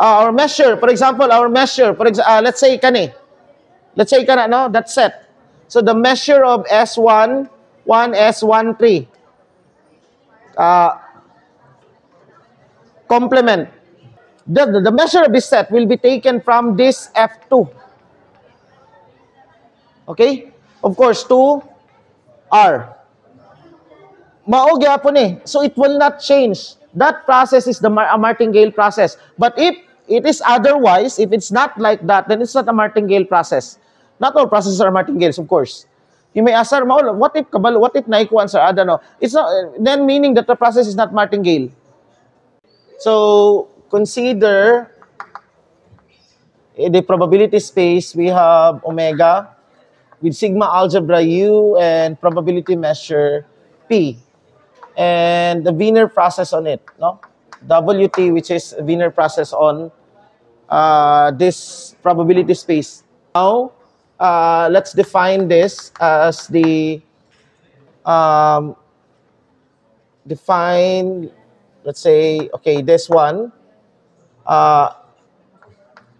our measure, for example, let's say kani. Let's say kana, no, that set. So the measure of S1, 1, S1, 3. Complement. The measure of this set will be taken from this F2. Okay? Of course, 2R. Mao gyapon eh. So it will not change. That process is the martingale process. But if it is otherwise, if it's not like that, then it's not a martingale process. Not all processes are martingales, of course. You may ask, what if naikuan, sir? I don't know. It's not, then meaning that the process is not martingale. So consider the probability space. We have omega with sigma algebra U and probability measure P. And the Wiener process on it, no? WT, which is Wiener process on this probability space. Now, let's define this as the let's say, okay, this one,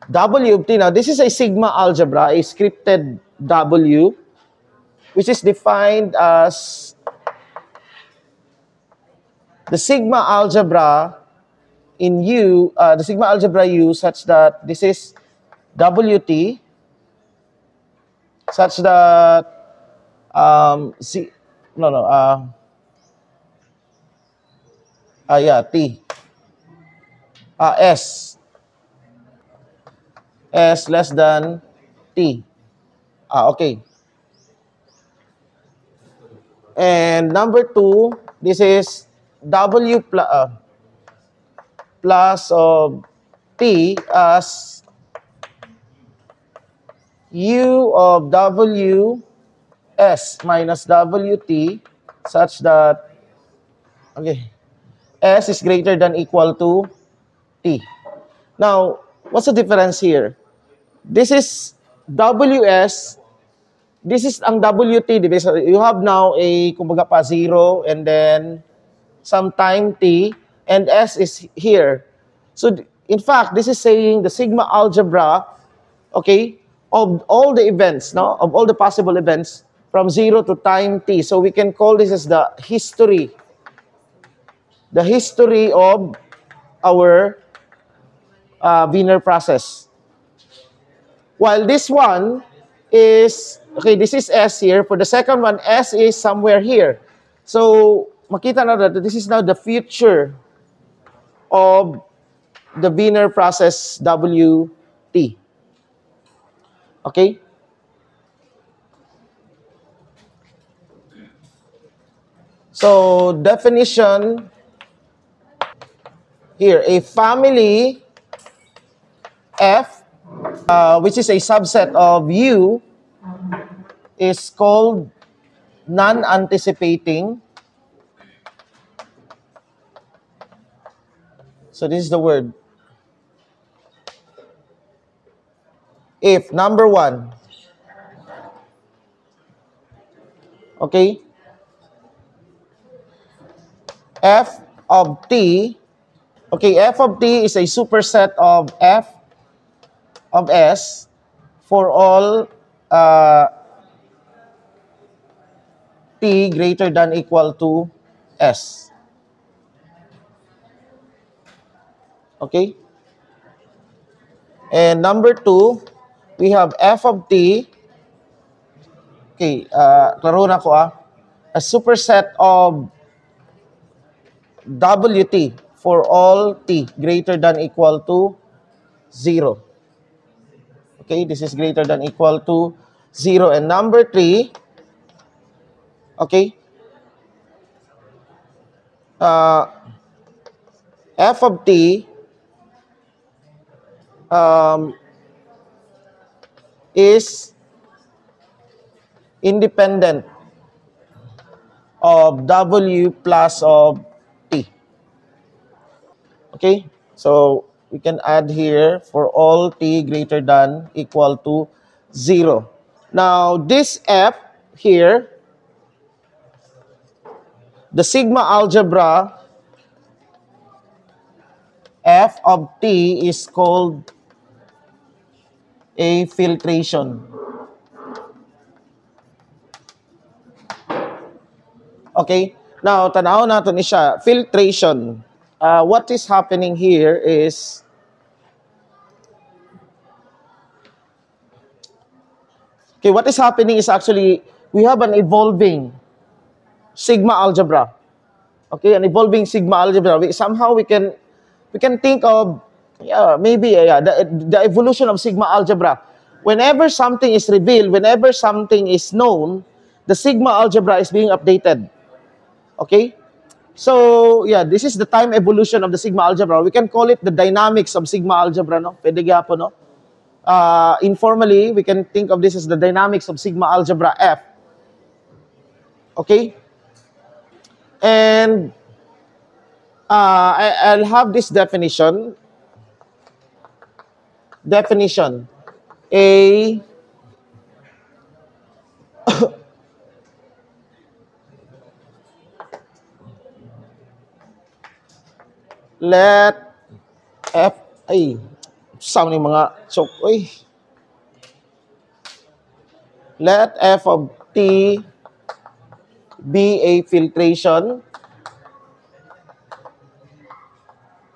WT. Now, this is a sigma algebra, a scripted W, which is defined as the sigma algebra in U, the sigma algebra U, such that this is WT, such that T, S less than T. Okay. And number 2, this is W plus of T as U of W S minus WT, such that, okay, S is greater than equal to T. Now, what's the difference here? This is WS, this is ang WT, diba? So you have now a, kumbaga pa, 0, and then some time T, and S is here. So, in fact, this is saying the sigma algebra, okay, of all the events, no? Of all the possible events from 0 to time T. So, we can call this as the history. The history of our Wiener process. While this one is, okay, this is S here. For the second one, S is somewhere here. So, makita na that this is now the future of the Wiener process WT. Okay? So, definition here, a family F, which is a subset of U, is called non-anticipating. So this is the word. If, number 1, okay, F of T, okay, F of T is a superset of F of S for all T greater than equal to S. Okay? And number 2, we have F of T. Okay, klaro na ko a superset of WT for all T greater than equal to 0. Okay, this is greater than equal to 0. And number 3, okay, F of T is independent of W plus of T. Okay, so we can add here for all T greater than equal to 0. Now, this F here, the sigma algebra F of T is called a filtration. Okay? Now, tanaw natin siya. Filtration. What is happening here is what is happening is actually we have an evolving sigma algebra. Okay, an evolving sigma algebra. Somehow we can think of the evolution of sigma algebra. Whenever something is revealed, whenever something is known, the sigma algebra is being updated. Okay? So, yeah, this is the time evolution of the sigma algebra. We can call it the dynamics of sigma algebra, no? Pwede gyapon, no? Informally, we can think of this as the dynamics of sigma algebra F. Okay? And I'll have this definition. Definition. A let F ay saan yung mga choke oy. Let F of T be a filtration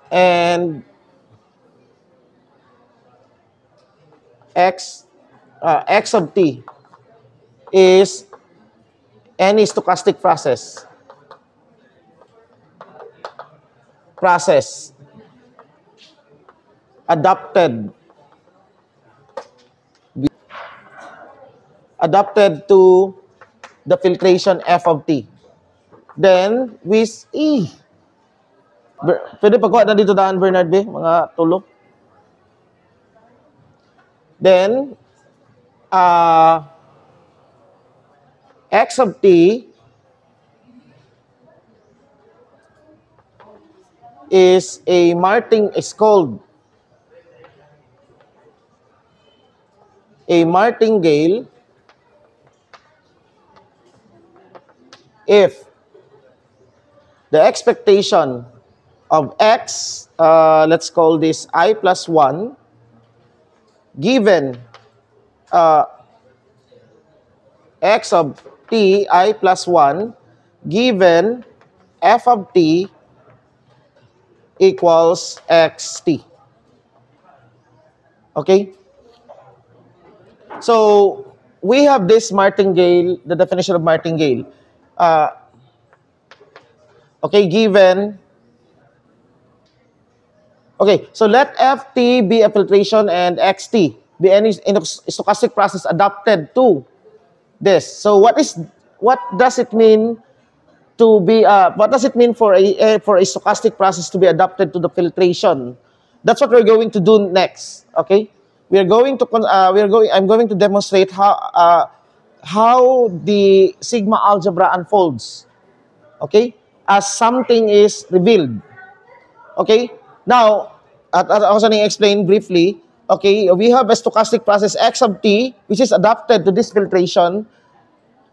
and X of T is any stochastic process adapted to the filtration F of T. Then, with E. Pwede pagkuha na dito daan, Bernard B? Mga tulo. Then, X of T is called a martingale if the expectation of X, let's call this I plus 1, given X of T, I plus 1, given F of T equals XT. Okay? So, we have this martingale, the definition of martingale. Okay, given... Okay, so let Ft be a filtration and Xt be any stochastic process adapted to this. So what does it mean to be what does it mean for a stochastic process to be adapted to the filtration? That's what we're going to do next. Okay, I'm going to demonstrate how the sigma algebra unfolds. Okay, as something is revealed. Okay. Now, at ako sa explain briefly, okay, we have a stochastic process X of T, which is adapted to this filtration.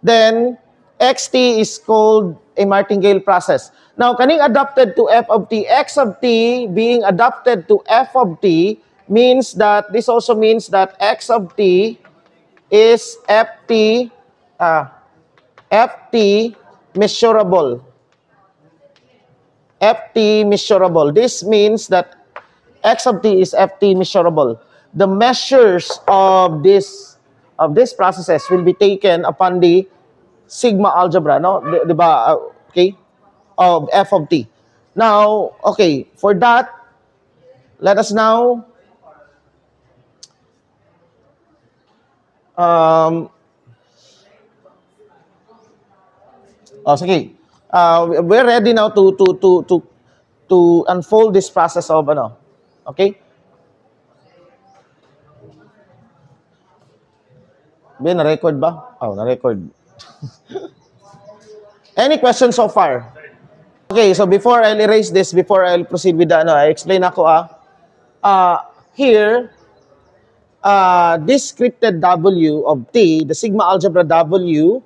Then, XT is called a martingale process. Now, kaning adapted to F of T, X of T being adapted to F of T means that, this also means that X of T is FT measurable. Ft measurable. This means that X of T is Ft measurable. The measures of this processes will be taken upon the sigma algebra, no? Diba? Okay? Of F of T. Now, okay, for that, let us now sige. We're ready now to unfold this process of okay? Na-record ba? Oh, na-record. Any questions so far? Okay, so before I'll erase this, before I'll proceed with the I explain ako here this scripted W of T, the sigma algebra W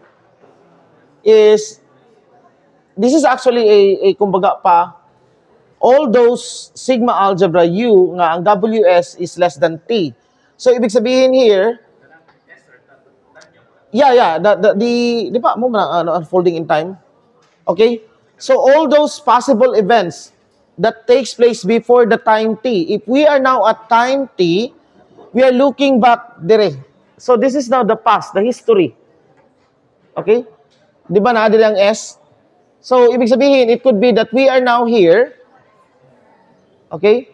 is this is actually a kumbaga pa all those sigma algebra U nga ang WS is less than T. So, ibig sabihin here, di ba mo unfolding in time? Okay? So, all those possible events that takes place before the time T, if we are now at time T, we are looking back dire. So, this is now the past, the history. Okay? Di ba na, ang S? So, ibig sabihin, it could be that we are now here. Okay?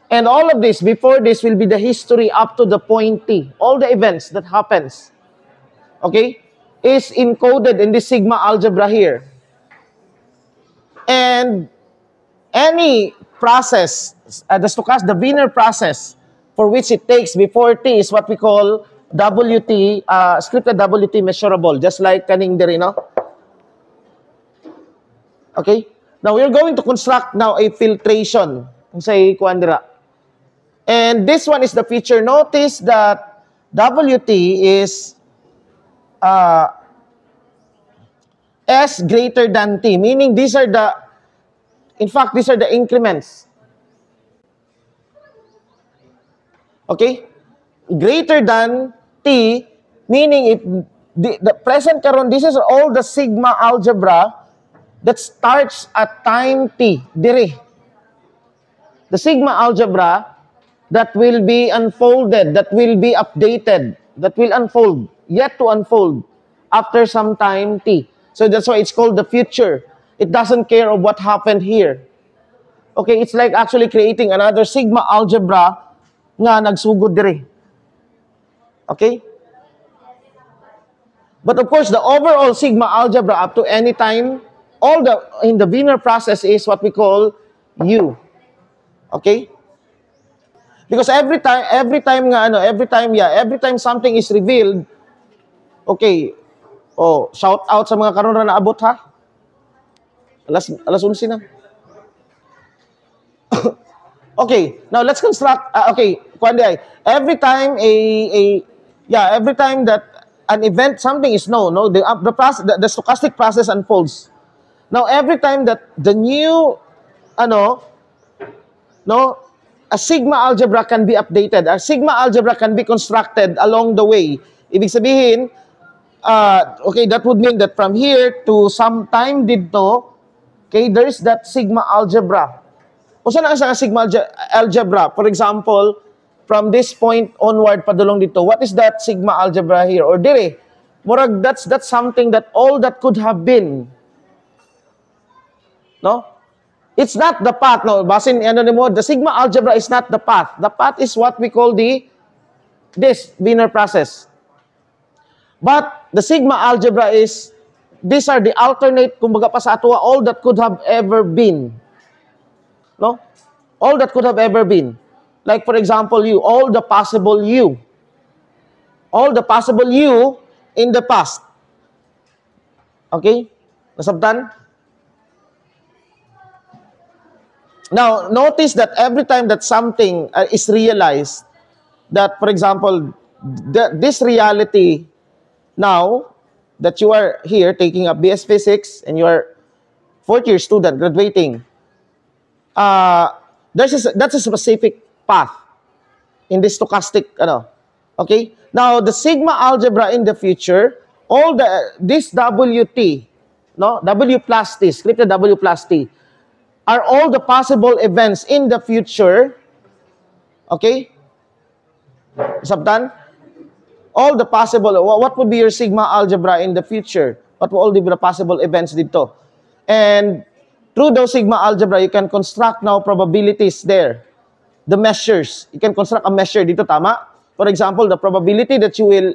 And all of this, before this, will be the history up to the point T. All the events that happens, okay, is encoded in this sigma algebra here. And any process, the Wiener process, for which it takes before T is what we call WT, scripted WT measurable, just like kaning diri, no? Okay? Now, we're going to construct now a filtration. Say, kuandira. And this one is the feature. Notice that WT is S greater than T, meaning these are the, in fact, these are the increments. Okay? Greater than T, meaning if the present karon, this is all the sigma algebra that starts at time T, dire. The sigma algebra that will be unfolded, that will be updated, that will unfold, yet to unfold after some time T. So that's why it's called the future. It doesn't care of what happened here. Okay, it's like actually creating another sigma algebra nga nagsugod dire. Okay? But of course, the overall sigma algebra up to any time, in the Wiener process is what we call U. Okay? Because every time something is revealed, okay, shout out sa mga karon ra naabot ha. Alas 11 na. Okay, now let's construct, every time every time that an event, something is known, no, the stochastic process unfolds. Now, every time that the new, a sigma algebra can be updated, a sigma algebra can be constructed along the way. Ibig sabihin, that would mean that from here to some time dito, okay, there is that sigma algebra. O saan ang sigma algebra? For example, from this point onward padulong dito, what is that sigma algebra here? Or dire, murag that's something that all that could have been. No? It's not the path. No, basin the sigma algebra is not the path. The path is what we call this Wiener process. But the sigma algebra is, these are the alternate, kumbaga pa sa atua, all that could have ever been. No? All that could have ever been. Like for example, all the possible U. All the possible U in the past. Okay? Nasabtan? Now, notice that every time that something is realized, that for example, this reality now, that you are here taking up BS Physics and you are fourth year student graduating, that's a specific path in this stochastic, okay? Now, the sigma algebra in the future, this WT, no, W plus T, scripted W plus T, are all the possible events in the future, okay? Sabtan? All the possible, what would be your sigma algebra in the future? What will all the possible events dito? And through those sigma algebra, you can construct now probabilities there. The measures. You can construct a measure dito, tama? For example, the probability that you will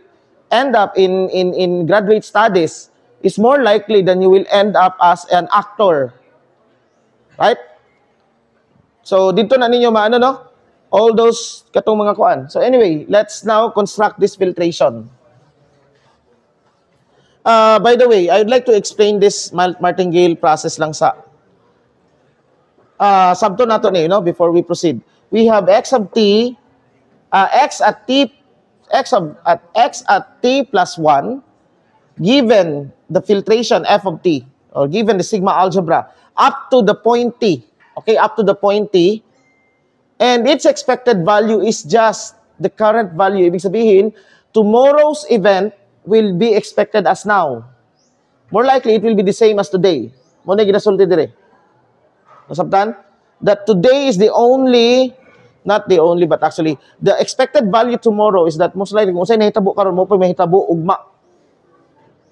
end up in graduate studies is more likely than you will end up as an actor. Right? So, dito na ninyo maano, no? All those katong mga kuan. So, anyway, let's now construct this filtration. By the way, I would like to explain this martingale process lang sa sabto nato ni, before we proceed. We have x at t plus 1 given the filtration f of t, or given the sigma algebra up to the point t. Okay, up to the point T. And its expected value is just the current value. Ibig sabihin, tomorrow's event will be expected as now. More likely, it will be the same as today. Muna ginasulti dire. Nasabtan? That today is the only, not the only, but actually, the expected value tomorrow is that most likely, kung sa'yo nahitabo karon mo pa mahitabo ugma.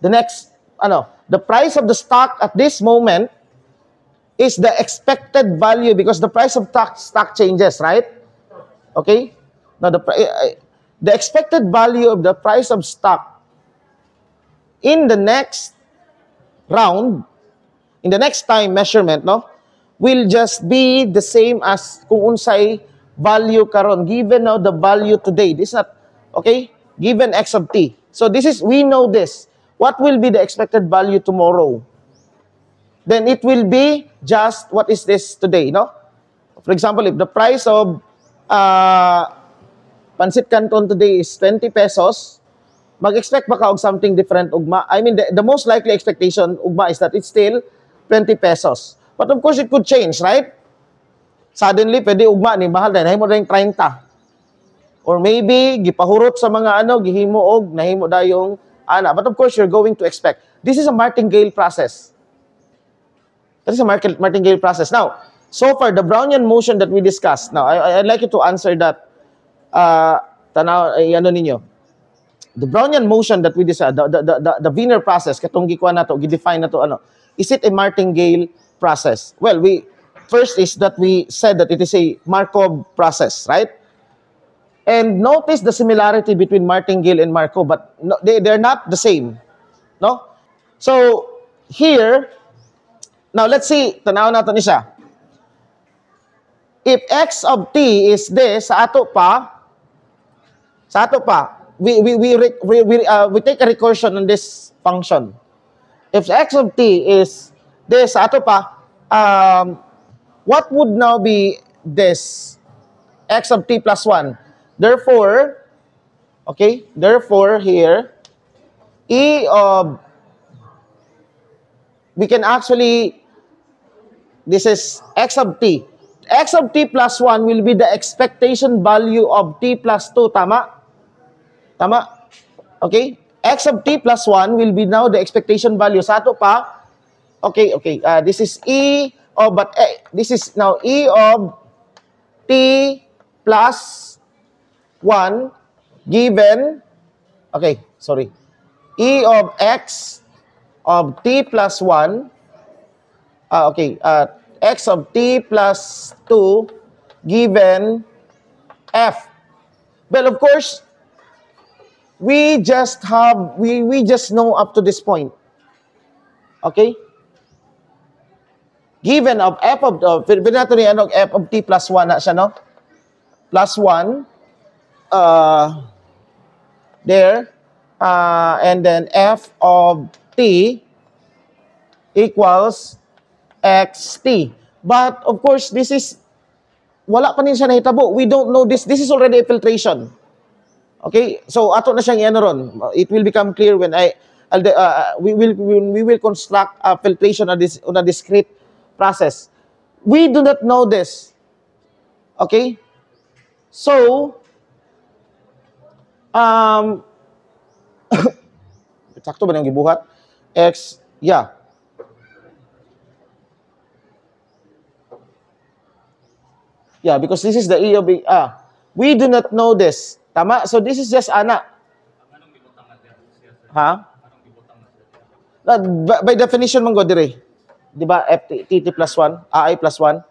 The next, the price of the stock at this moment is the expected value because the price of stock changes, right? Okay? Now, the expected value of the price of stock in the next round, in the next time measurement, no, will just be the same as kung unsay value karon, given now the value today. This is not, okay? Given x of t. So this is, we know this. What will be the expected value tomorrow? Then it will be just what is this today, no? For example, if the price of Pancit Canton today is 20 pesos, mag-expect ba ka og something different ugma? I mean, the most likely expectation ugma is that it's still 20 pesos. But of course, it could change, right? Suddenly, pwede ugma ni mahal na, nahimo na yung 30. Or maybe, gipahurot sa mga gihimo og, nahimo da yung ana. But of course, you're going to expect. This is a martingale process. That is a martingale process. Now, so far, the Brownian motion that we discussed, now, I'd like you to answer that, ninyo. The Brownian motion that we discussed, the Wiener process, katong gikuha na to, gidefine na to, is it a martingale process? Well, first is that we said that it is a Markov process, right? And notice the similarity between martingale and Markov, but no, they're not the same, no? So, here, now, let's see, tanaw natin siya. If x of t is this, sa ato pa, we take a recursion on this function. If x of t is this, sa ato pa, what would now be this? X of t plus 1. Therefore, okay, therefore here, e of, we can actually, this is x of t. X of t plus 1 will be the expectation value of t plus 2, tama? Tama? Okay? X of t plus 1 will be now the expectation value. Sa ato pa, okay, this is e of, but this is now e of t plus 1 given, okay, sorry, e of x of t plus 1, x of t plus 2 given f. Well, of course, we just know up to this point. Okay? Given of f of, f of t plus 1 na siya, no? Plus 1, there, and then f of t equals xt. But, of course, this is, wala pa rin siya nahitabo. We don't know this. This is already a filtration. Okay? So, ato na siyang ron. It will become clear when we will construct a filtration on a discrete process. We do not know this. Okay? So, sakto ba nang gibuhat? X, yeah. Yeah, because this is the E of we do not know this. Tama? So this is just ana. Ha? By definition mong go dire. Di ba? F t plus 1, I plus 1.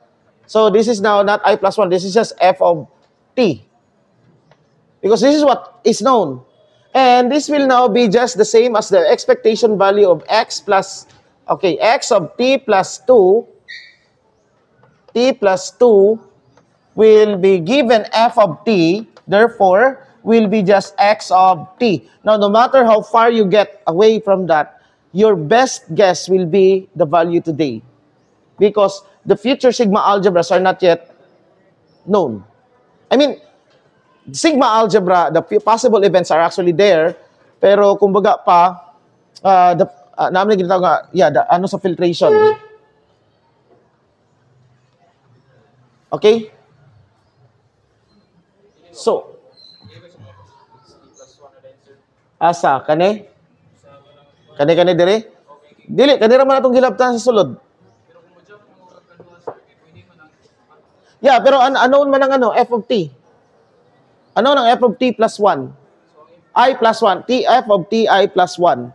So this is now not I plus 1. This is just F of t. Because this is what is known. And this will now be just the same as the expectation value of x plus, okay, x of t plus 2. T plus 2 will be given f of t, therefore, will be just x of t. Now, no matter how far you get away from that, your best guess will be the value today. Because the future sigma algebras are not yet known. I mean, sigma algebra, the possible events are actually there, pero kumbaga pa, namin ginatawag nga, sa filtration. Okay? So, asa, kani? Kani dire? Dili, kanira man atong gilabtan sa sulod. Yeah, pero unknown man ang ano, f of t. Ano ng f of t plus 1? I plus 1. T, f of t, I plus 1.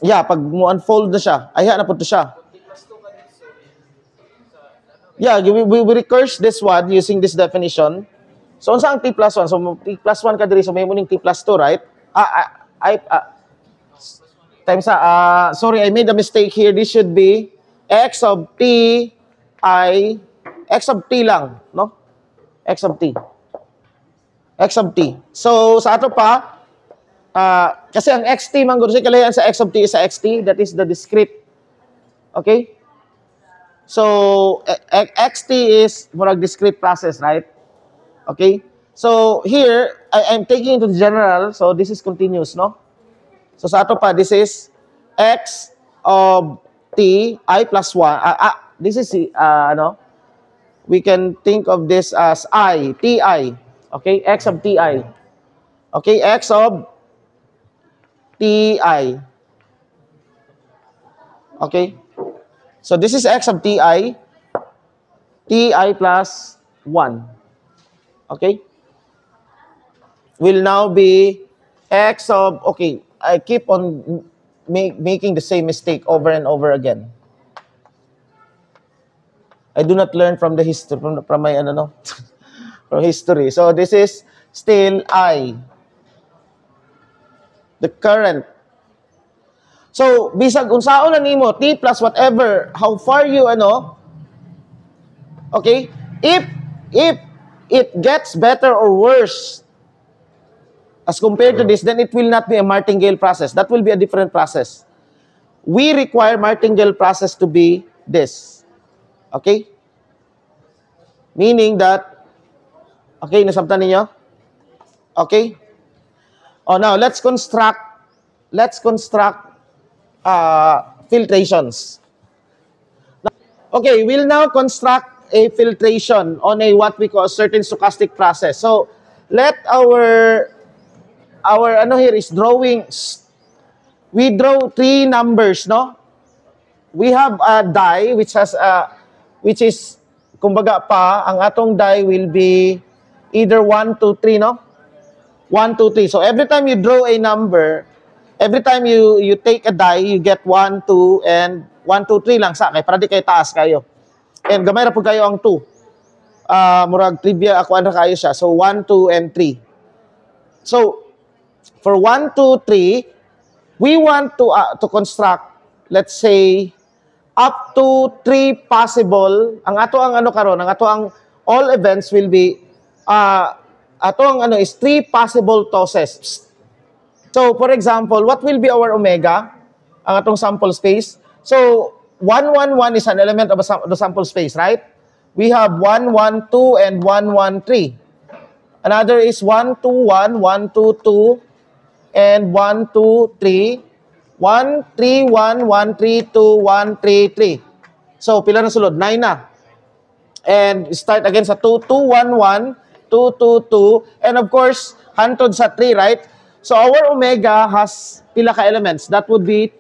Yeah, pag mo unfold na siya, ay na po to siya. Yeah, we recurse this one using this definition. So, unsa ang t plus 1? So, t plus 1 ka diri, so may muning t plus 2, right? Times sorry, I made a mistake here. This should be x of t, x of t lang, no? X of t. X of t. So, sa ato pa, kasi ang xt, man gusto kalayan sa x of t is sa xt, that is the discrete. Okay? So, xt is murag discrete process, right? Okay? So, here, I'm taking into the general, so this is continuous, no? So, sa ato pa, this is x of t, I plus 1. This is, we can think of this as I, ti. Okay? X of ti. Okay? X of ti. Okay? So, this is x of ti plus 1. Okay? Will now be x of, okay, I keep on making the same mistake over and over again. I do not learn from the history, from my, from history. So, this is still I. The current. So, bisag unsaon na nimo, t plus whatever, how far you, okay? If it gets better or worse as compared to this, then it will not be a martingale process. That will be a different process. We require martingale process to be this. Okay? Meaning that, okay, nasabtan ninyo? Okay? Oh, now, let's construct filtrations. Okay, we'll now construct a filtration on a what we call a certain stochastic process. So, let our here is drawing. We draw 3 numbers, no? We have a die which has which is kumbaga pa ang atong die will be either 1, 2, 3, no? 1, 2, 3. So every time you draw a number, every time you take a die, you get 1, 2, and 1, 2, 3 lang sa kay para di kay taas kayo. And gamay ra pud kayo ang 2. Murag trivia ako ana kayo siya. So 1, 2, and 3. So for 1, 2, 3, we want to construct, let's say, up to 3 possible. Ang ato ang karon, ang ato ang all events will be ato ang is 3 possible tosses. So, for example, what will be our omega? Ang atong sample space. So, 1, 1, 1 is an element of the sample space, right? We have 1, 1, 2, and 1, 1, 3. Another is 1, 2, 1, 1, 2, 2, and 1, 2, 3. 1, 3, 1, 1, 3, 2, 1, 3, 3. So, pila na sulod? 9 na. And start again sa 2, 2, 1, 1, 2, 2, 2. And of course, hantod sa 3, right? So, our omega has pila ka elements. That would be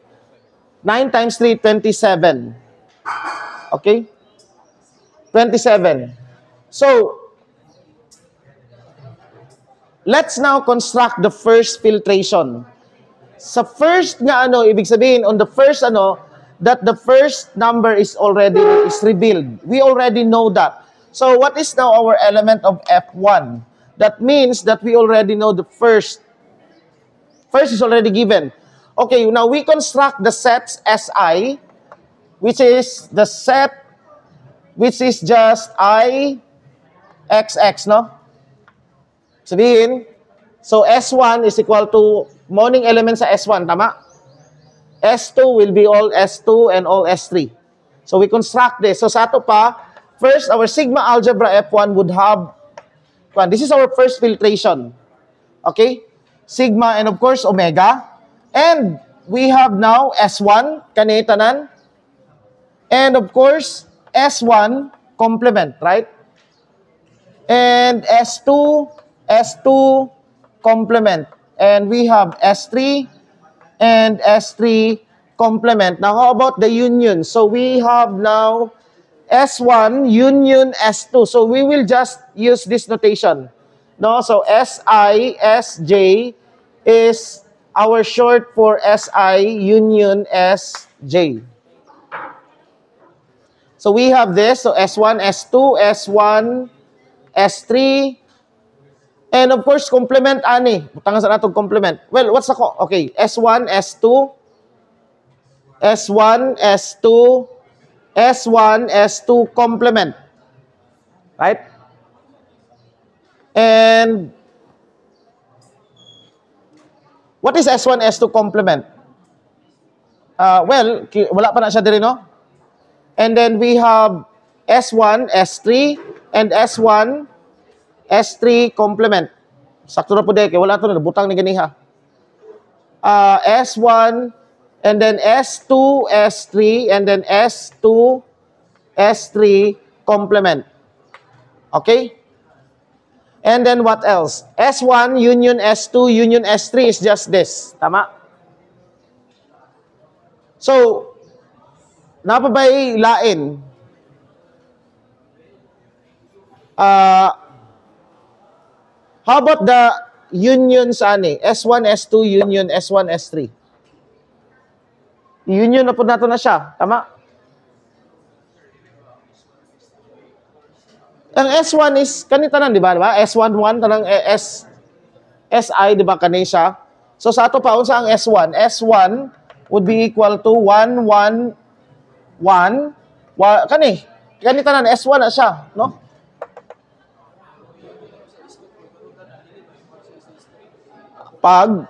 9 times 3, 27. Okay? 27. So, let's now construct the first filtration. Sa first nga ibig sabihin, on the first that the first number is revealed. We already know that. So, what is now our element of F1? That means that we already know the first. First is already given. Okay, now we construct the sets Si, which is the set which is just I, XX, no? Sabihin, so S1 is equal to morning element sa S1, tama? S2 will be all S2 and all S3. So we construct this. So sa ato pa, first, our sigma algebra F1 would have, this is our first filtration. Okay? Sigma and of course omega. And we have now S1, kanitanan. And of course, S1 complement, right? And S2 complement. And we have S3 and S3 complement. Now, how about the union? So we have now S1 union S2. So we will just use this notation. No, so SI, SJ is our short for SI union SJ. So we have this. So S1, S2, S1, S3, and of course, complement ani. Butangan sa natong complement. Well, what's the okay, S1, S2, S1, S2, S1, S2 complement. Right? And what is S1, S2 complement? Well, wala pa na siya diri, no? And then we have S1, S3, and S1, S3 complement. Sakto na po dek, wala to na, butang ni ganiha. S1, and then S2, S3, and then S2, S3 complement. Okay? And then what else? S1, union S2, union S3 is just this. Tama? So, napabay lain. How about the union sa ani? S1, S2, union S1, S3. Union na po nato na siya. Tama? Ang S1 is, kanita nan, di ba? S1, 1, tanang SI, di ba, kanisa? So, sa ato pa, unsa ang S1? S1 would be equal to 1, 1, 1. Kanita nan, S1 na siya, no? Pag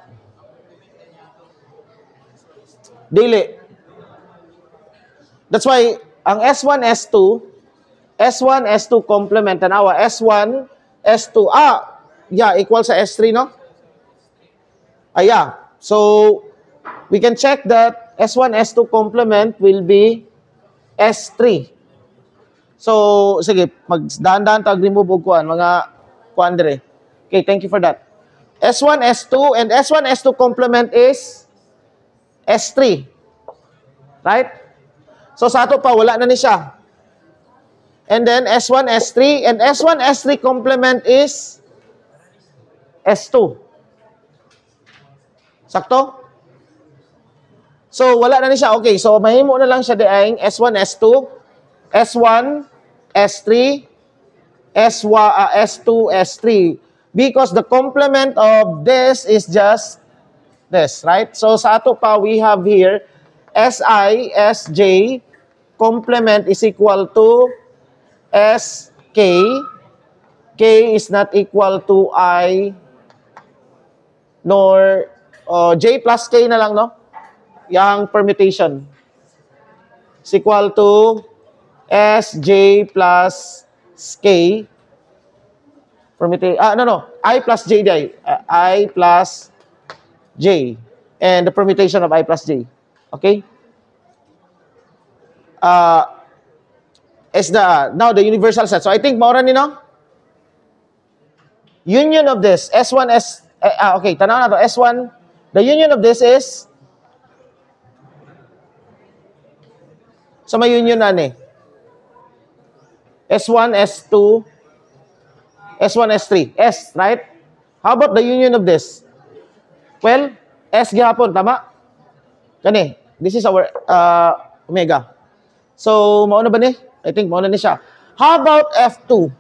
dili. That's why ang S1, S2 complement tanawa S1, S2 equal sa S3, no? Yeah. So we can check that S1, S2 complement will be S3. So sige, magdahan-dahan tag remove og kuan mga kuan dire. Okay, thank you for that. S1, S2, and S1, S2 complement is S3. Right? So, sa ato pa, wala na ni siya. And then, S1, S3, and S1, S3 complement is S2. Sakto? So, wala na ni siya. Okay, so, mahimo na lang siya diayng S1, S2, S1, S3, S2, S3. Because the complement of this is just this, right? So, sa ato pa, we have here, SI, SJ, complement is equal to SK. K is not equal to I, nor J plus K na lang, no? Yang permutation. Is equal to SJ plus K. I plus J di. I plus J. And the permutation of I plus J. Okay? Is now the universal set. So I think maura ni, no? Union of this, S1, okay, tanaw na to, S1, the union of this is, sa may union na ni, S1, S2, S1, S3. S, right? How about the union of this? Well, S gihapon, tama? Kani, this is our omega. So, mauna ba ni? I think mauna ni siya. How about F2?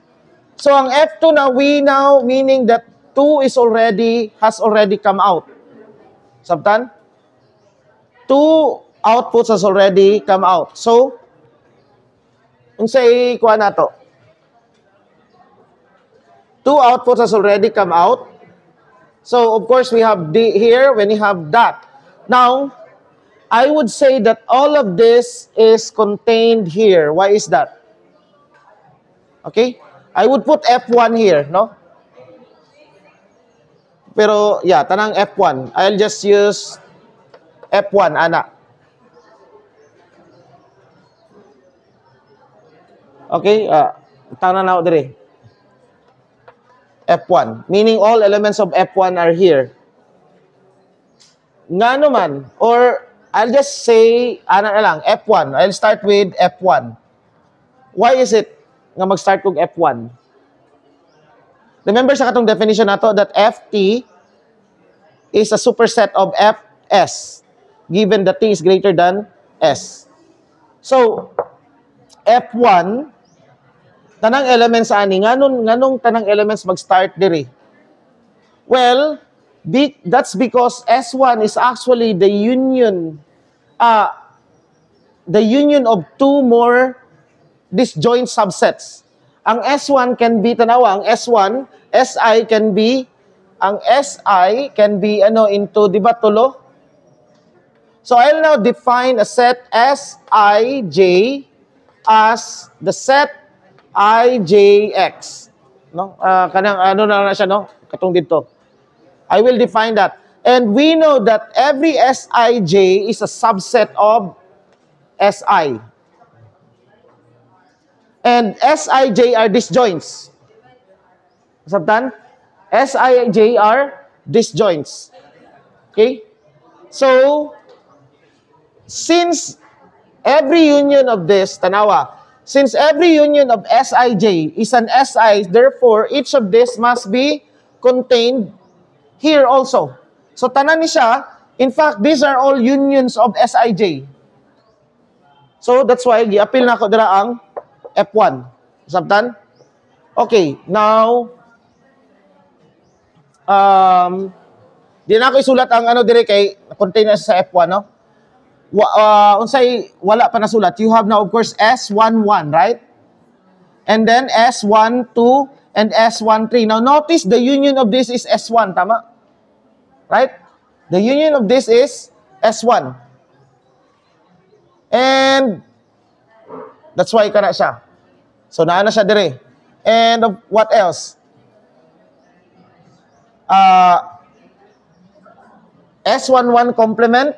So, ang F2 na we now, meaning that 2 has already come out. Sabtan? 2 outputs has already come out. So, unsay kuha na to? 2 outputs has already come out. So, of course, we have here when you have that. Now, I would say that all of this is contained here. Why is that? Okay? I would put F1 here, no? Pero, yeah, tanang F1. I'll just use F1, ana. Okay, tana na dire. F1, meaning all elements of F1 are here. Nga naman, or I'll just say, ano na lang, F1. I'll start with F1. Why is it nga mag-start kong F1? Remember sa katong definition nato that Ft is a superset of Fs given that T is greater than S. So, F1, tanang elements ani, nganong tanang elements mag-start diri? Well, that's because S1 is actually the union of two more disjoint subsets. Ang S1 can be tanawa, ang S1, Si can be into, di ba, tulo? So I'll now define a set Sij as the set Ijx. No? Kanang ano na siya, no? Katong dito. I will define that. And we know that every Sij is a subset of Si. And Sij are disjoints. Sabtan? Sij are disjoints. Okay? So, since every union of this, tanawa, since every union of Sij is an Si, therefore, each of this must be contained here also. So, tanan ni siya, in fact, these are all unions of Sij. So, that's why, gi-appeal na ako dira ang F1. Sabtan? Okay, now, di na ako isulat ang ano dire kay contain na sa F1, no? Unsay wala pa nasulat, you have now of course S11, right? And then S12 and S13. Now notice the union of this is S1, tama? Right? The union of this is S1. And that's why kana siya. So naa na siya dire. And what else? S11 complement,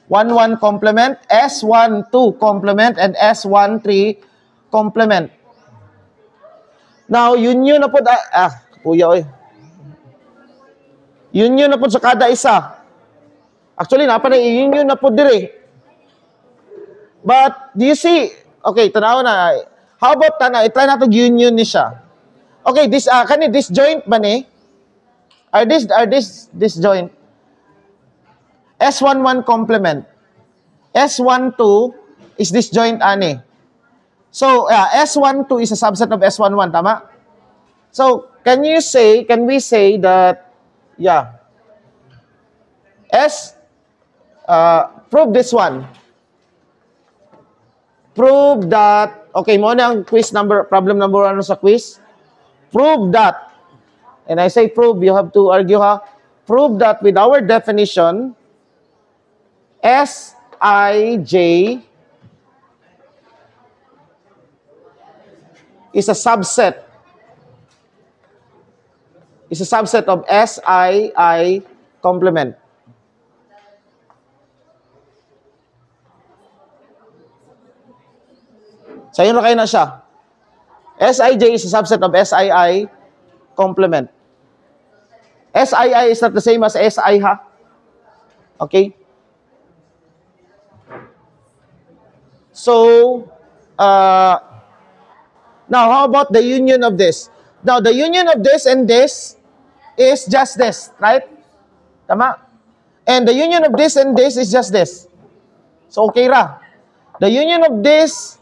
11 complement, S12 complement, and S13 complement. Now, union na po, kuya oy. Union na po sa kada isa. Actually, napa na union na po dire. But, do you see, okay, tanaw na, how about try na to union ni siya. Okay, this, disjoint ba ni? Are this disjoint? S11 complement. S12 is disjoint ani. So, S12 is a subset of S11, tama? So, can we say that, prove this one. Prove that, okay, mo na ang problem number 1 sa quiz. Prove that, and I say prove, you have to argue ha. Prove that with our definition, Sij is a subset. Is a subset of Sii complement. So, yun na kayo na siya. Sij is a subset of Sii complement. Sii is not the same as Si, ha? Okay? So, now, how about the union of this? Now, the union of this and this is just this, right? Tama? And the union of this and this is just this. So, okay ra. The union of this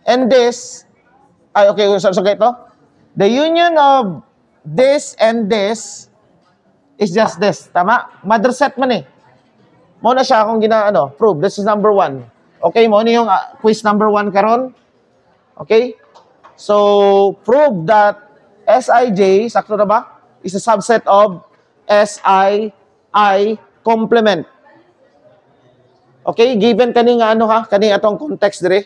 and this, okay, so ito. The union of this and this is just this. Tama? Mother set man eh. Mo na siya akong prove. This is number 1. Okay, mo na yung quiz number 1 karon. Okay? So, prove that Sij, sakto na ba? Is a subset of Sii complement. Okay? Given kani nga kani atong context dire.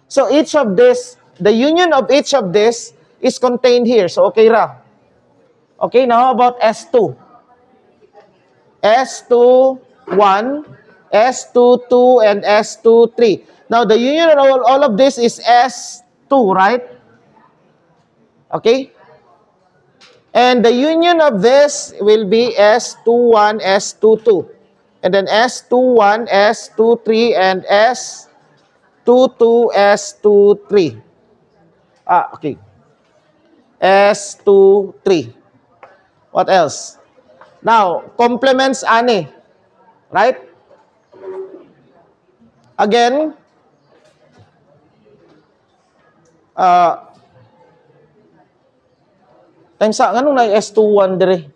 So, each of this, the union of each of this is contained here. So, okay ra. Okay, now how about S2? S2, 1, S22 and S23. Now, the union of all of this is S2, right? Okay? And the union of this will be S21, S22. And then S21, S23, and S22, S23. Okay. S23. What else? Now, complements ani. Right? Again, time sa, ganun na S21 dire.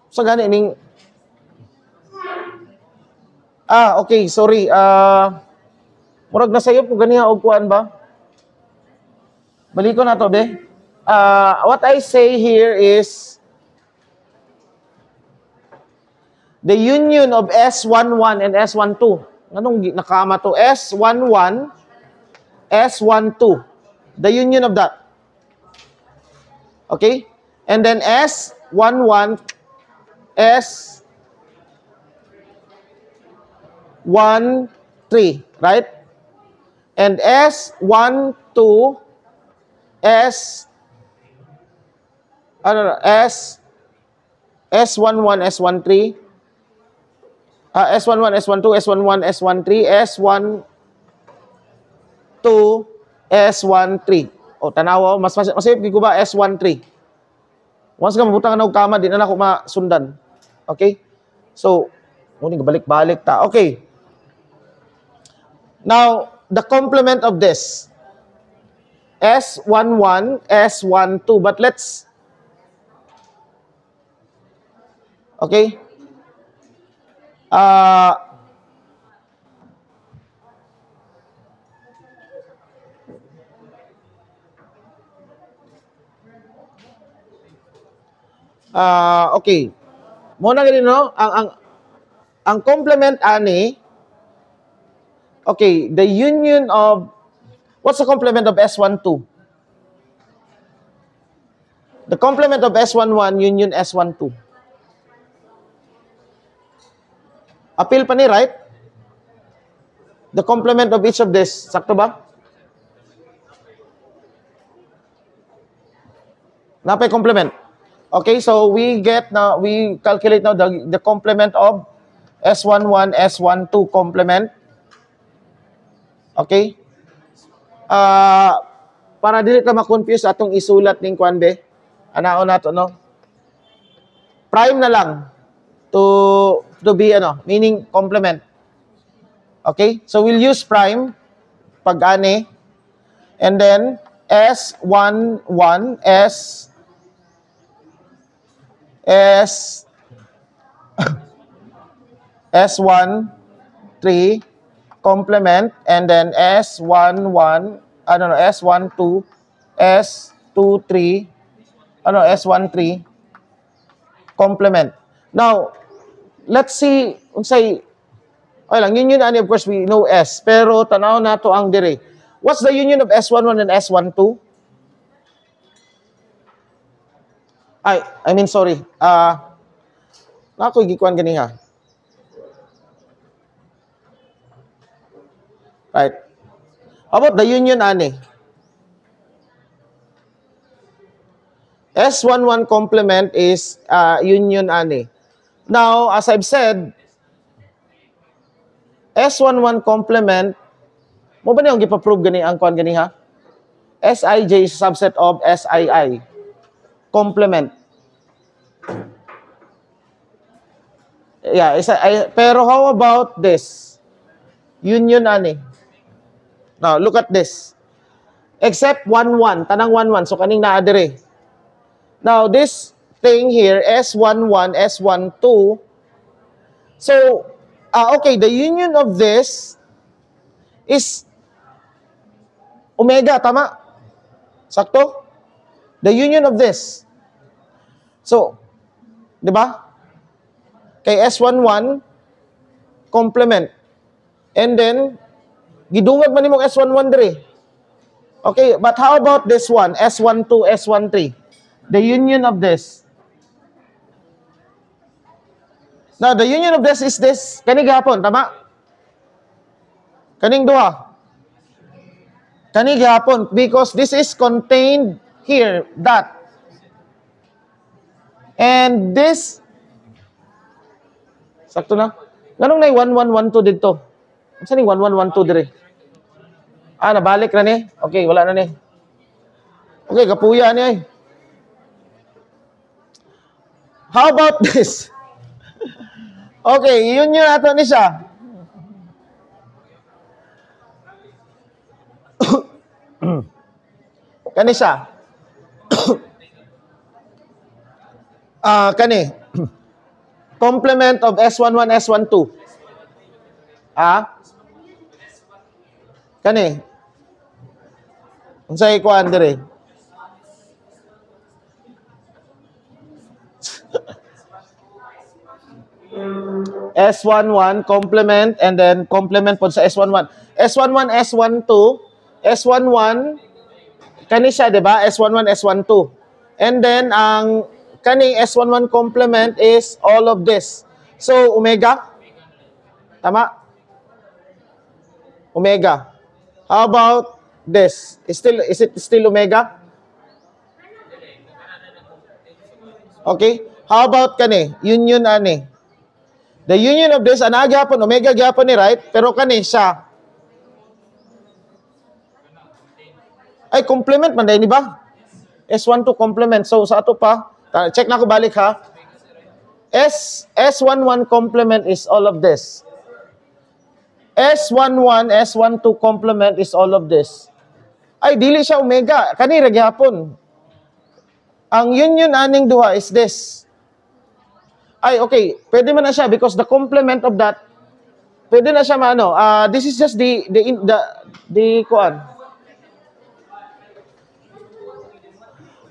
So, gani ning, okay, sorry. Murag na sayop kung ganiha og kuan ba? Balik ko na to, be. What I say here is the union of S11 and S12. Anong nakama to? S11, S12. The union of that. Okay? And then S11, S13, right? And S12, S11, S13, S11, S12, S11, S13, S12, S13. O, tanawa, masayip ko ba S13? Once ka mabutang na og kama, di na ako masundan. Okay? So, muning balik-balik ta. Okay. Now, the complement of this. S11, S12. But let's... Okay? Okay. Muna ganun, no? Ang complement ani, okay, the union of, what's the complement of S12? The complement of S11, union S12. Appeal pa ni, right? The complement of each of this. Sakto ba? Napay complement. Okay, so we calculate now the complement of S11, S12 complement. Okay? Para dili ka ma-confuse atong isulat ning kwan be. Anaon nato, no? Prime na lang to be meaning complement. Okay? So we'll use prime pag ani, and then S11, S13 complement, and then S11, S12, S23, S13 complement. Now, let's see unsay union ani, of course we know S, pero tanaw nato ang dire. What's the union of S11 and S12? Sorry. Nako gikuan ganiha. Right. How about the union ani? S11 complement is union ani. Now, as I've said, S11 complement, mo ba niyong gipa-prove gani ang kuan ganiha? Sij is a subset of Sii. Complement. Yeah, pero how about this? Union ani. Now, look at this. Except 1-1. Tanang 1-1. So, kaning naa dire. Now, this thing here, S11, S12. So, okay, the union of this is omega, tama? Sakto? The union of this. So, di ba? Kay S11, complement. And then, gidungag man nimong S11 dire. Okay, but how about this one? S12, S13. The union of this. Now, the union of this is this. Kani gihapon, tama? Kaning duha. Kani gihapon, because this is contained here, that. And this, sakto na. Ganong na 1112 dito. Saan yung 1112 dire? Ah, nabalik na ni. Okay, wala na ni. Okay, kapuya niya. How about this? Okay, yun yun ato ni siya. Kani siya. Kani. Complement of S11, S12. Kani. Unsay kuan dire? S11 complement and then complement po sa S11. S11, S12, S11 kani siya, 'di ba? S11, S12. And then ang kani S11 complement is all of this. So omega. Tama? Omega. How about this? Is it still omega? Okay? How about kani? Union ani. The union of this, ana gyapon, omega gyapon ni, right? Pero kani siya. Ay, complement man dahil, di ba? S12 complement. So, sa ato pa, check na ko balik ha. S11 complement is all of this. S11, S12 complement is all of this. Ay, dili siya omega. Kani ra gyapon. Ang union aning duha is this. Ay, okay. Pwede man na siya because the complement of that, pwede na siya maano. This is just the kuan.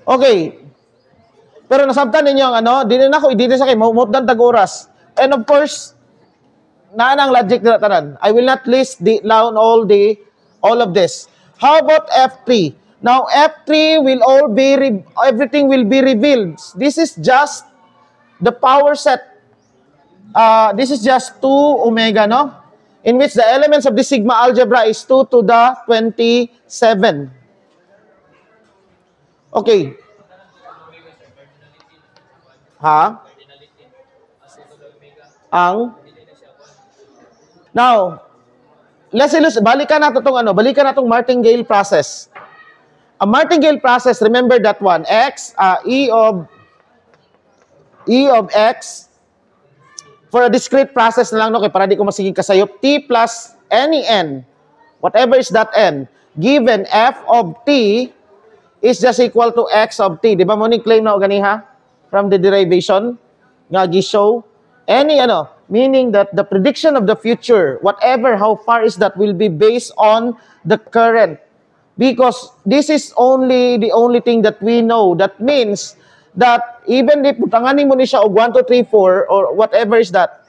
Okay. Pero nasabtan ninyo ang ano, dili na ko i-detail sa kay mutdan tag oras. And of course, naanang logic nila tanan. I will not list down all of this. How about F3? Now F3 will everything will be revealed. This is just the power set. This is just 2 omega, no? In which the elements of the sigma algebra is 2 to the 27. Okay. Now, balikan natin itong Martingale process. A Martingale process, remember that one, E of X, for a discrete process na lang, no, kaya para di ko masiging kasayop, T plus any N, whatever is that N, given F of T is just equal to X of T. Di ba mo ni claim na o ganiha? From the derivation, nga gi-show, meaning that the prediction of the future, whatever, how far is that, will be based on the current. Because this is the only thing that we know. That means that even if tanganin mo ni siya og 1, 2, 3, 4 or whatever is that,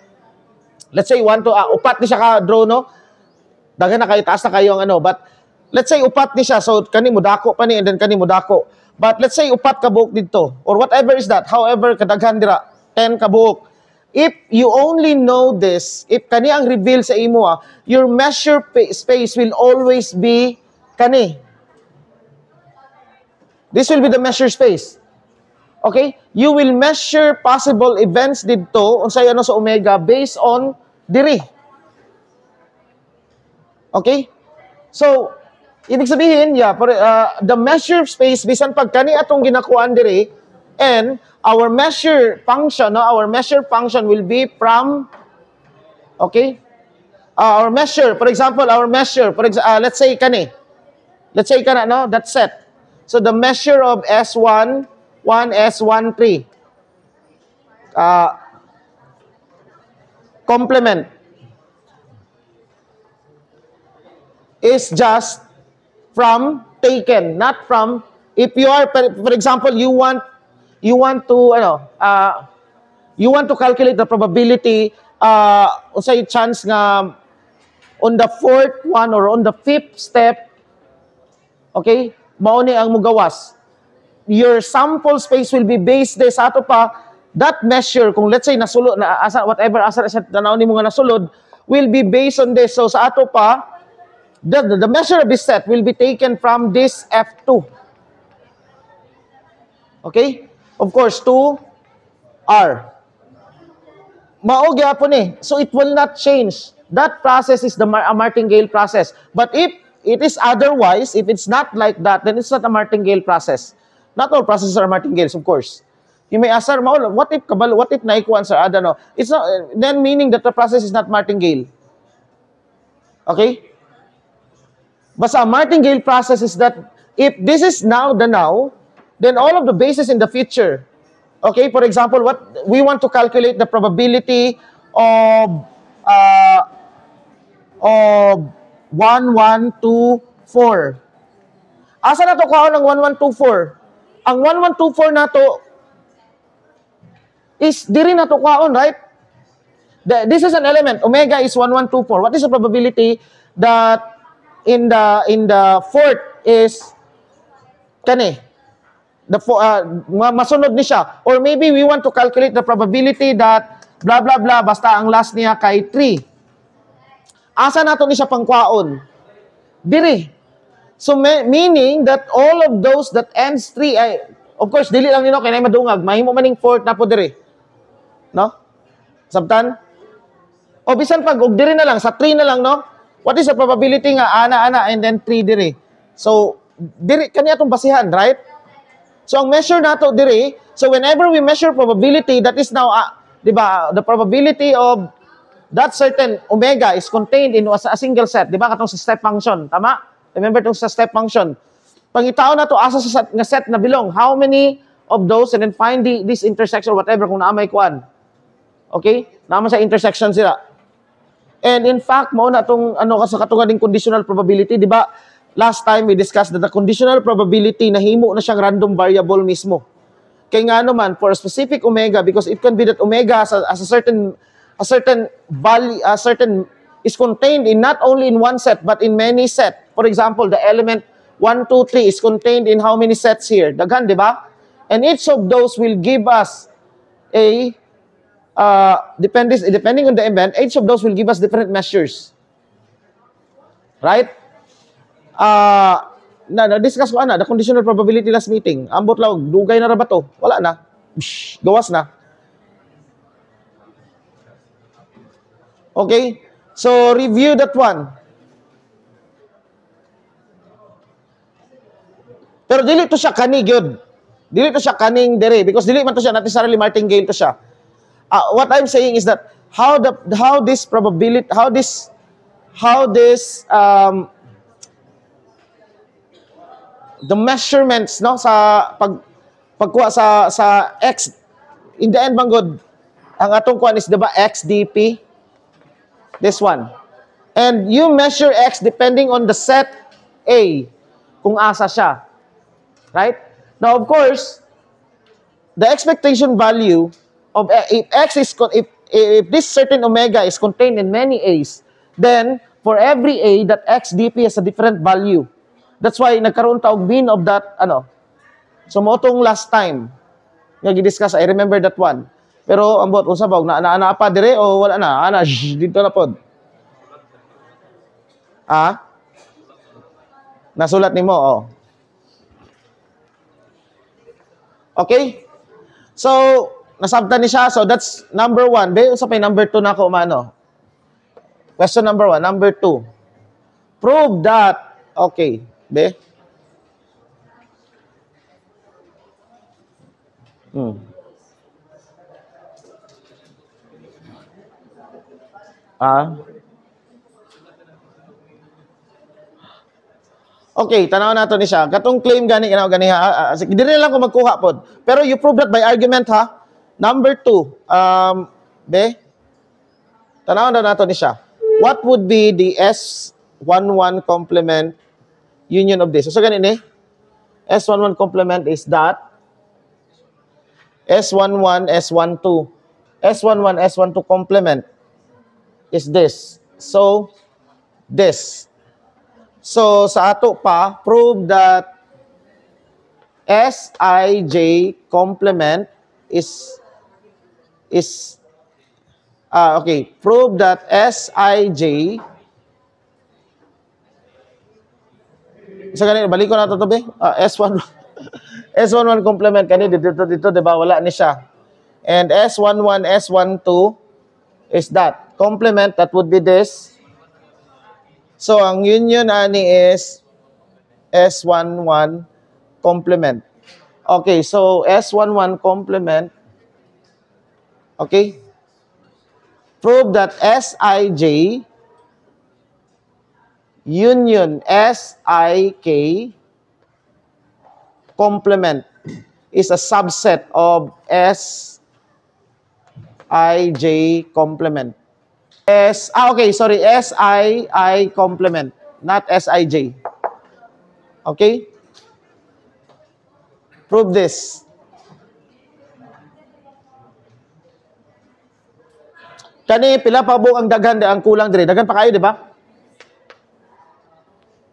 let's say 1 to upat ni siya ka draw, no? Daghan na kayo, taas na kayo ang but let's say upat ni siya, so kani mo dako pa ni and then kani mo dako. But let's say upat ka buok dito or whatever is that, however kadaghan dira 10 ka buok. If you only know this, if kani ang reveal sa imo, your measure space will always be kani. This will be the measure space. Okay? You will measure possible events dito unsay sa omega based on diri. Okay? So, ibig sabihin, the measure space bisan pag kani atong ginakuan diri, and our measure function will be from, okay? Our measure, for example, let's say kana, no, that set. So the measure of S1, S13, complement is just from taken, not from, if you are, for example, you want to calculate the probability, unsay chance nga on the 4th one or on the 5th step, okay, mao ni ang mugawas. Your sample space will be based sa ato pa that measure, kung let's say nasulod, na asa, whatever asa sa tanaw ni mga nasulod, will be based on this. So sa ato pa, the measure of this set will be taken from this F2. Okay? Of course, 2R. Mao gyapon eh. So it will not change. That process is a martingale process. But if it is otherwise, if it's not like that, then it's not a martingale process. Not all processes are martingales, of course. You may ask, sir, what if naikuan, sir? I don't know. It's not, then meaning that the process is not martingale. Okay? Basta a martingale process is that if this is now the now, then all of the bases in the future. Okay, for example, what we want to calculate the probability of 1, 1, 2, 4. Asa na to kaon ng 1, 1, 2, 4? Ang 1, 1, 2, 4 na to is diri na to kaon, right? This is an element. Omega is 1, 1, 2, 4. What is the probability that in the fourth is kani? Masunod ni siya. Or maybe we want to calculate the probability that blah, blah, blah, basta ang last niya kay 3. Asa nato ni siya pangkwaon? Diri. So, meaning that all of those that ends 3, ay, of course, dili lang nino, kaya madungag, mahimo maning 4 na po diri. No? Sabtan? O, bisan pag, og diri na lang, sa 3 na lang, no? What is the probability nga, ana, and then 3 diri? So, diri, kanya itong basihan, right? So, ang measure nato diri, so whenever we measure probability, that is now, di ba, the probability of that certain omega is contained in a single set. Di ba, katong sa step function. Tama? Remember itong sa step function. Pangitaon na to asa sa set na belong. How many of those, and then find this intersection, whatever, kung naamay kuan. Okay? Naman sa intersection sila. And in fact, mo na itong, sa katungan ng conditional probability, di ba, last time we discussed that the conditional probability nahimo na siyang random variable mismo. Kaya nga naman, for a specific omega, because it can be that omega as a certain value, is contained in not only in one set, but in many set. For example, the element 1, 2, 3 is contained in how many sets here? Daghan, di ba? And each of those will give us a, depending on the event, each of those will give us different measures. Right? Na-discuss ko the conditional probability last meeting. Ambot lang, dugay na ra ba to? Wala na. Gawas na. Okay? So, review that one. Pero dili to siya kani, gyud. Dili to siya kaning dere because dili man to siya, not necessarily martingale to siya. What I'm saying is that how this the measurements, no, sa pagkuha sa x, in the end manggod ang atong kuan is diba xdp, this one, and you measure x depending on the set A kung asa siya, right? Now of course the expectation value of if this certain omega is contained in many A's, then for every A, that xdp has a different value. That's why nagkaroon ta og mean of that So mo tong last time nga gi-discuss, I remember that one. Pero ambot unsa ba na pa dire o wala na? Dito na pod. Nasulat nimo, oh. Okay? So nasabtan ni siya. So that's number 1. Be unsa pay number 2 nako umano? Question number 1, number 2. Prove that, okay. Be? Okay, tanaw nato ni siya. Katong claim gani ha. Sige, dili lang ko magkuha pod. Pero you prove that by argument ha. Number 2. Be? Tanaw na nato ni siya. What would be the S11 complement union of this? So ganun S11 complement is that S11, S12. S11, S12 complement is this. So, this. So, sa ato pa, prove that Sij complement is is, okay, prove that Sij, isa ganito, balik ko na ito to, be. S1, S11 complement, kanina dito, di ba? Wala ni siya. And S11, S12 is that. Complement, that would be this. So, ang union ani is S11 complement. Okay, so S11 complement. Okay? Prove that Sij union Sik complement is a subset of Sij complement. Okay, sorry, Sii complement, not Sij. Okay? Prove this. Kani pila pa buok ang daghan ang kulang dire. Daghan pa kayo, di ba?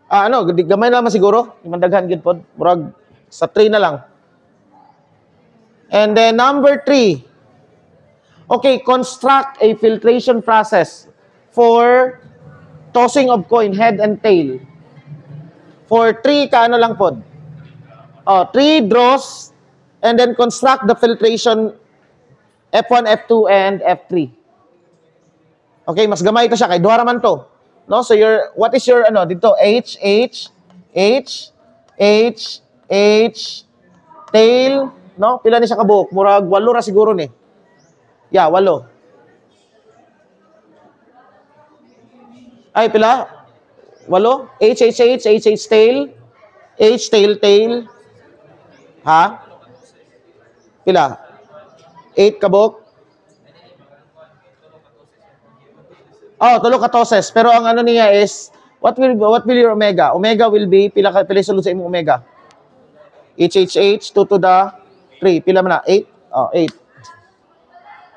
Gamay na naman siguro. Yung daghan gid pod. Murag sa 3 na lang. And then number 3. Okay, construct a filtration process for tossing of coin, head and tail. For 3 kaano lang pod. 3 draws and then construct the filtration F1, F2 and F3. Okay, mas gamay ka siya kay duha raman to. No, so what is your dito H tail, no? Pila ni siya ka buok? Murag 8 ra siguro ni. Yeah, 8. Ay pila? 8 H tail, tail. Ha? Pila? 8 ka buok? Tulo ka toses. Pero ang niya is, what will your omega? Omega will be, pila sulod sa imong omega? HHH, 2 to the 3. Pila man na? 8? 8.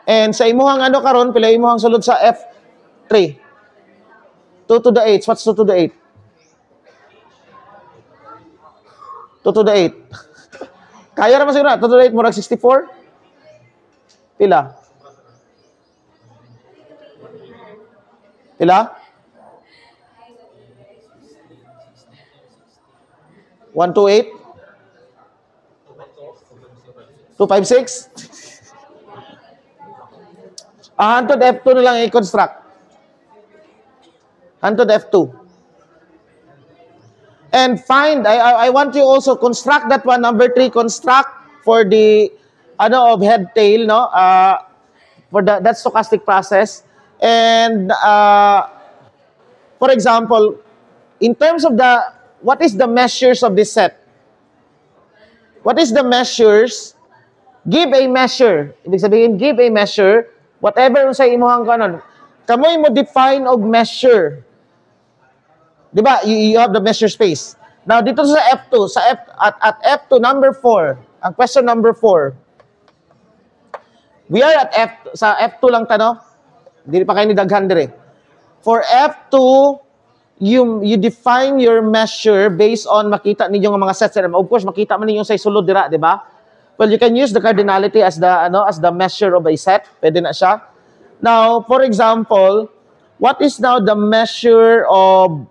And sa imuhang karon pila imuhang sulod sa F3? 2 to the 8. What's 2 to the 8? 2 to the 8. Kaya naman siguro na. 2 to the 8, murag 64? Pila? Pila? 128? 256? Hantod F2 na lang i-construct. Hantod F2. And find, I want you also construct that one, number 3, construct for the, of head tail, no? For that stochastic process. And, for example, in terms of what is the measures of this set? What is the measures? Give a measure. Ibig sabihin, give a measure. Whatever sa imuhang kanon. Kamoy mo define og measure. Di ba? You have the measure space. Now, dito sa F2, at F2, number 4, ang question number 4. We are at sa F2 lang tano. Hindi pa kayo ni daghan dire. For F2, you define your measure based on makita ninyo nga mga sets. Of course, makita man ninyo sa sulod dira, di ba? Well, you can use the cardinality as the measure of a set. Pwede na siya. Now, for example, what is now the measure of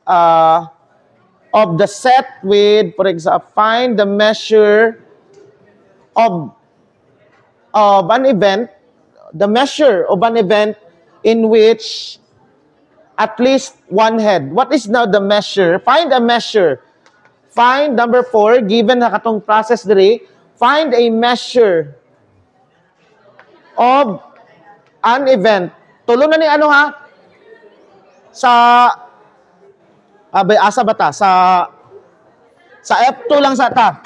the set with, for example, find the measure of an event, the measure of an event in which at least one head. What is now the measure? Find a measure. Find number 4, given na katong process diri, find a measure of an event. Tulo na ni sa asa ba ta? Sa F2 lang sa ta.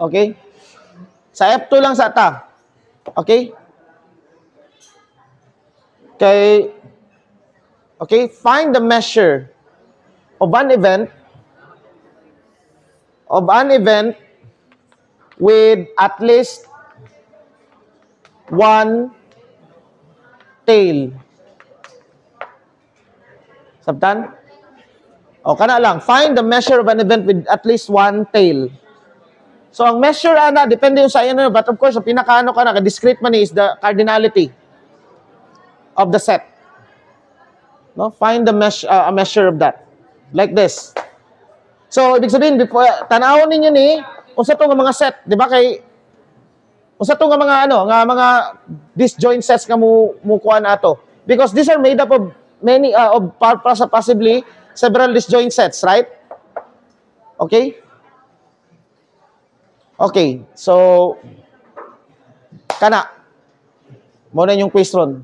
Okay? Sa F2 lang sa ta. Okay? Okay, find the measure of an event with at least one tail. Sabtan? O, kana lang. Find the measure of an event with at least one tail. So, ang measure, depende yung sa ano, but of course, ang pinaka-ano ka na, discrete man is the cardinality of the set. No? Find the a measure of that. Like this. So, ibig sabihin, before, tanawon ninyo ni, unsa to nga mga set, di ba kay, unsa to nga mga ano, nga mga disjoint sets nga mo kuha na ato. Because these are made up of many, possibly, several disjoint sets, right? Okay? Okay, so, kana. Muna yung quiz ron.